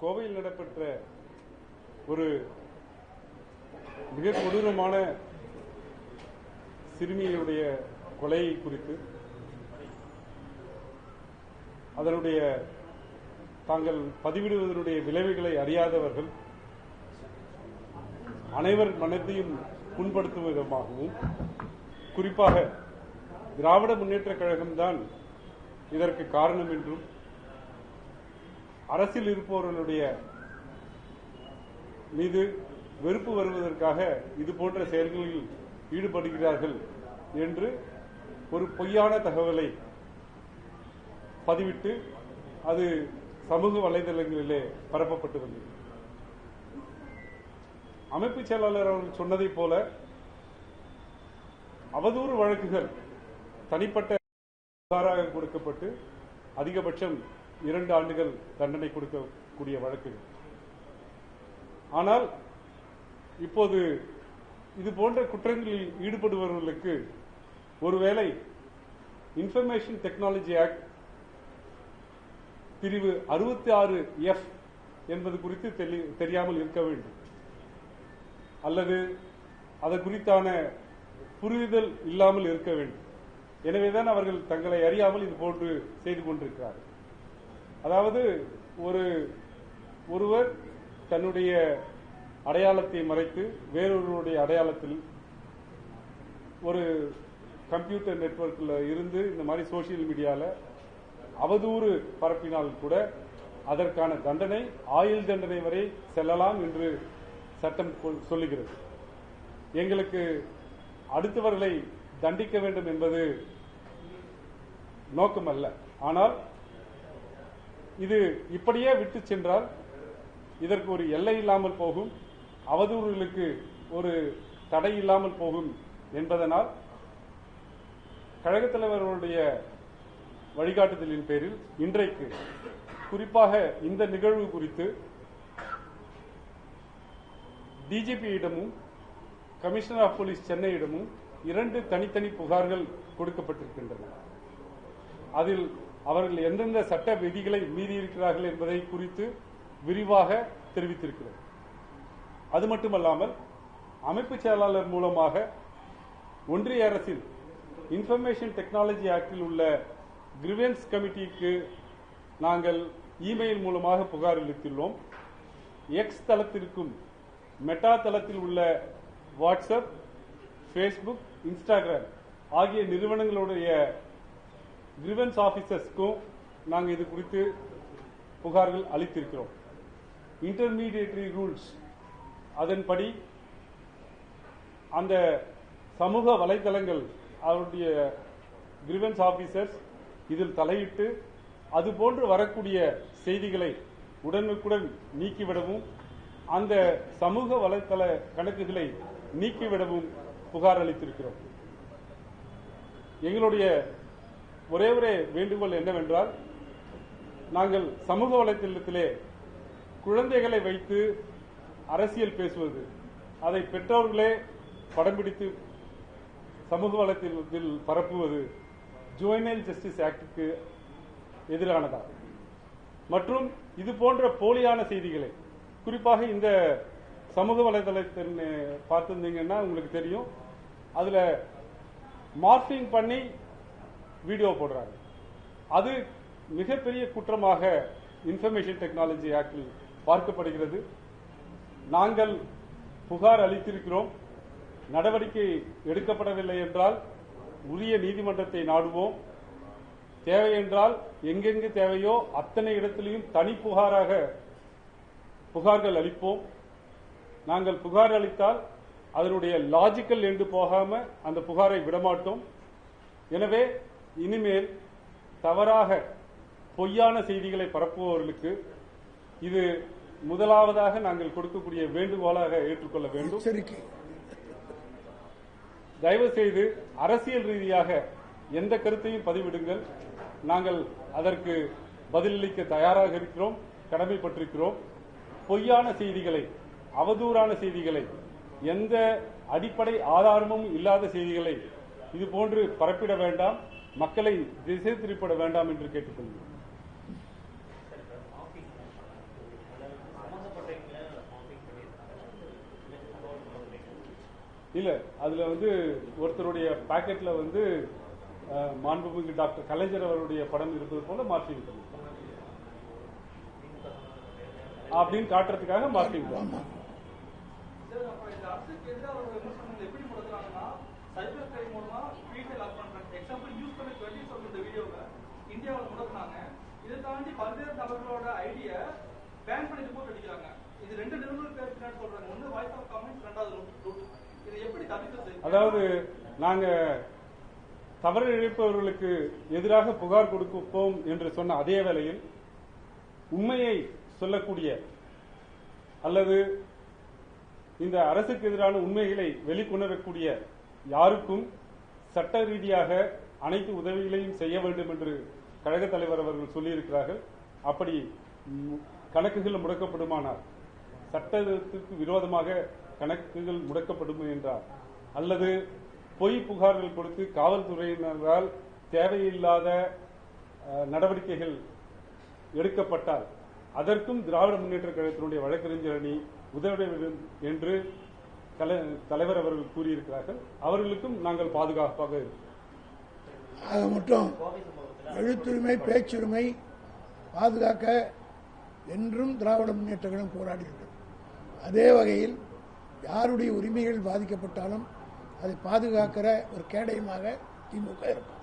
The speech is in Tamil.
கோவையில் நடைபெற்ற ஒரு மிக கொடூரமான சிறுமியுடைய கொலை குறித்து அதனுடைய தாங்கள் பதிவிடுவதனுடைய விளைவுகளை அறியாதவர்கள் அனைவர் மனத்தையும் புண்படுத்தும் விதமாகவும் குறிப்பாக திராவிட முன்னேற்றக் கழகம்தான் இதற்கு காரணம் என்றும் அரசில் இருப்பவர்களுடைய மீது வெறுப்பு வருவதற்காக இதுபோன்ற செயல்களில் ஈடுபடுகிறார்கள் என்று ஒரு பொய்யான தகவலை பதிவிட்டு அது சமூக வலைதளங்களிலே பரப்பப்பட்டு வந்தது. அமைப்பு செயலாளர் அவர்கள் சொன்னதைப் போல அவதூறு வழக்குகள் தனிப்பட்ட புகாராக கொடுக்கப்பட்டு அதிகபட்சம் 2 ஆண்டுகள் தண்டனை கொடுக்கக்கூடிய வழக்குகள். ஆனால் இப்போது இது போன்ற குற்றங்களில் ஈடுபடுபவர்களுக்கு ஒருவேளை இன்ஃபர்மேஷன் டெக்னாலஜி ஆக்ட் பிரிவு 66F என்பது குறித்து தெரியாமல் இருக்க வேண்டும், அல்லது அது குறித்தான புரிதல் இல்லாமல் இருக்க வேண்டும். எனவேதான் அவர்கள் தங்களை அறியாமல் இது போன்று செய்து கொண்டிருக்கிறார்கள். அதாவது ஒருவர் தன்னுடைய அடையாளத்தை மறைத்து வேறொருவருடைய அடையாளத்தில் ஒரு கம்ப்யூட்டர் நெட்வொர்க்கில் இருந்து இந்த மாதிரி சோசியல் மீடியாவில் அவதூறு பரப்பினால் கூட அதற்கான தண்டனை ஆயுள் தண்டனை வரை செல்லலாம் என்று சட்டம் சொல்லுகிறது. எங்களுக்கு அடுத்தவர்களை தண்டிக்க வேண்டும் என்பது நோக்கமல்ல. ஆனால் இது இப்படியே விட்டு சென்றால் இதற்கு ஒரு எல்லை இல்லாமல் போகும், அவதூறுகளுக்கு ஒரு தடை இல்லாமல் போகும் என்பதனால் கழகத் தலைவர்களுடைய வழிகாட்டுதலின் பேரில் இன்றைக்கு குறிப்பாக இந்த நிகழ்வு குறித்து டிஜிபியிடமும் கமிஷனர் ஆஃப் போலீஸ் சென்னையிடமும் 2 தனித்தனி புகார்கள் கொடுக்கப்பட்டிருக்கின்றன. அதில் அவர்கள் எந்தெந்த சட்ட விதிகளை மீறியிருக்கிறார்கள் என்பதை குறித்து விரிவாக தெரிவித்திருக்கிறது. அது மட்டுமல்லாமல் அமைப்பு செயலாளர் மூலமாக ஒன்றிய அரசில் இன்ஃபர்மேஷன் டெக்னாலஜி ஆக்டில் உள்ள கிரிவென்ஸ் கமிட்டிக்கு நாங்கள் இமெயில் மூலமாக புகார் அளித்துள்ளோம். எக்ஸ் தளத்திற்கும் மெட்டா தளத்தில் உள்ள வாட்ஸ்அப், ஃபேஸ்புக், இன்ஸ்டாகிராம் ஆகிய நிறுவனங்களுடைய கிரிவென்ஸ் ஆபீசர்ஸ்க்கும் நாங்கள் இது குறித்து புகார்கள் அளித்திருக்கிறோம். இன்டர்மீடியேட்டரி ரூல்ஸ் அதன்படி அந்த சமூக வலைதளங்கள் அவருடைய கிரிவென்ஸ் ஆபீசர்ஸ் இதில் தலையிட்டு அதுபோன்று வரக்கூடிய செய்திகளை உடனுக்குடன் நீக்கிவிடவும் அந்த சமூக வலைதள கணக்குகளை நீக்கிவிடவும் புகார் அளித்திருக்கிறோம். எங்களுடைய ஒரே வேண்டுகோள் என்னவென்றால், நாங்கள் சமூக வலைதளத்திலே குழந்தைகளை வைத்து அரசியல் பேசுவது, அதை பெற்றோர்களே படம் பிடித்து சமூக வலைதளத்தில் பரப்புவது ஜுவனைல் ஜஸ்டிஸ் ஆக்டுக்கு எதிரானதாகும். மற்றும் இது போன்ற போலியான செய்திகளை குறிப்பாக இந்த சமூக வலைதளத்தை பார்த்திருந்தீங்கன்னா உங்களுக்கு தெரியும், அதுல மார்பிங் பண்ணி வீடியோ போடுறாங்க. அது மிகப்பெரிய குற்றமாக இன்ஃபர்மேஷன் டெக்னாலஜி ஆக்டில் பார்க்கப்படுகிறது. நாங்கள் புகார் அளித்திருக்கிறோம். நடவடிக்கை எடுக்கப்படவில்லை என்றால் உரிய நீதிமன்றத்தை நாடுவோம். தேவை என்றால் எங்கெங்கு தேவையோ அத்தனை இடத்திலையும் தனி புகார்கள் அளிப்போம். நாங்கள் புகார் அளித்தால் அதனுடைய லாஜிக்கல் என்று போகாம அந்த புகாரை விடமாட்டோம். எனவே இனிமேல் தவறாக பொய்யான செய்திகளை பரப்புபவர்களுக்கு இது முதலாவதாக நாங்கள் கொடுக்கக்கூடிய வேண்டுகோளாக ஏற்றுக்கொள்ள வேண்டும். தயவு செய்து அரசியல் ரீதியாக எந்த கருத்தையும் பதிவிடுங்கள். நாங்கள் அதற்கு பதிலளிக்க தயாராக இருக்கிறோம், கடமைப்பட்டிருக்கிறோம். பொய்யான செய்திகளை, அவதூறான செய்திகளை, எந்த அடிப்படை ஆதாரமும் இல்லாத செய்திகளை இதுபோன்று பரப்பிட வேண்டாம், மக்களை திசை திருப்பிட வேண்டாம் என்று கேட்டுக்கொள்கிறோம். இல்ல அதுல வந்து ஒருத்தருடைய பாக்கெட்ல வந்து மாண்புமிகு டாக்டர் கலைஞர் அவருடைய படம் இருப்பது போல மாற்றிவிட்டோம் அப்படின்னு காட்டுறதுக்காக மாற்றிவிட்டோம். சைபர் கிரைம் மூலமா வீட்டை லாக் பண்றாங்க. எக்ஸாம்பிள் யூஸ் பண்ண 20 இந்த வீடியோவை இந்தியாவில் முடக்குனாங்க. இதை தாண்டி பல்வேறு நபர்களோட ஐடியா பேன் பண்ணி ரிப்போர்ட் அடிக்கிறாங்க. இது 2 நிறுவனங்கள் பேர் சொல்றாங்க. ஒன்னு வாய்ஸ் ஆஃப் காமெண்ட்ஸ், ரெண்டாவது ரூட். இதை எப்படி தடுக்கிறது? அதாவது நாங்க தவறு இழைப்பவர்களுக்கு எதிராக புகார் கொடுப்போம் என்று சொன்ன அதே வேளையில் உண்மையை சொல்லக்கூடிய அல்லது இந்த அரசுக்கு எதிரான உண்மைகளை வெளிக்கொணரக்கூடிய யாருக்கும் சட்ட ரீதியாக அனைத்து உதவிகளையும் செய்ய வேண்டும் என்று கழக தலைவர் அவர்கள் சொல்லியிருக்கிறார்கள். அப்படி கணக்குகள் முடக்கப்படுமானால், சட்டத்திற்கு விரோதமாக கணக்குகள் முடக்கப்படும் என்றால், அல்லது பொய் புகார்கள் கொடுத்து காவல்துறையினரால் தேவையில்லாத நடவடிக்கைகள் எடுக்கப்பட்டால் அதற்கும் திராவிட முன்னேற்ற கழகத்தினுடைய வழக்கறிஞர் அணி உதவிட வேண்டும் என்று தலைவர் அவர்கள் கூறியிருக்கிறார்கள். அவர்களுக்கும் நாங்கள் பாதுகாப்பாக இருக்கிறோம். ஆக மட்டும் எழுத்துரிமை, பேச்சுரிமை பாதுகாக்க என்றும் திராவிட முன்னேற்ற கழகம் போராடி இருக்கிறது. அதே வகையில் யாருடைய உரிமைகள் பாதிக்கப்பட்டாலும் அதை பாதுகாக்கிற ஒரு கேடயமாக திமுக இருக்கும்.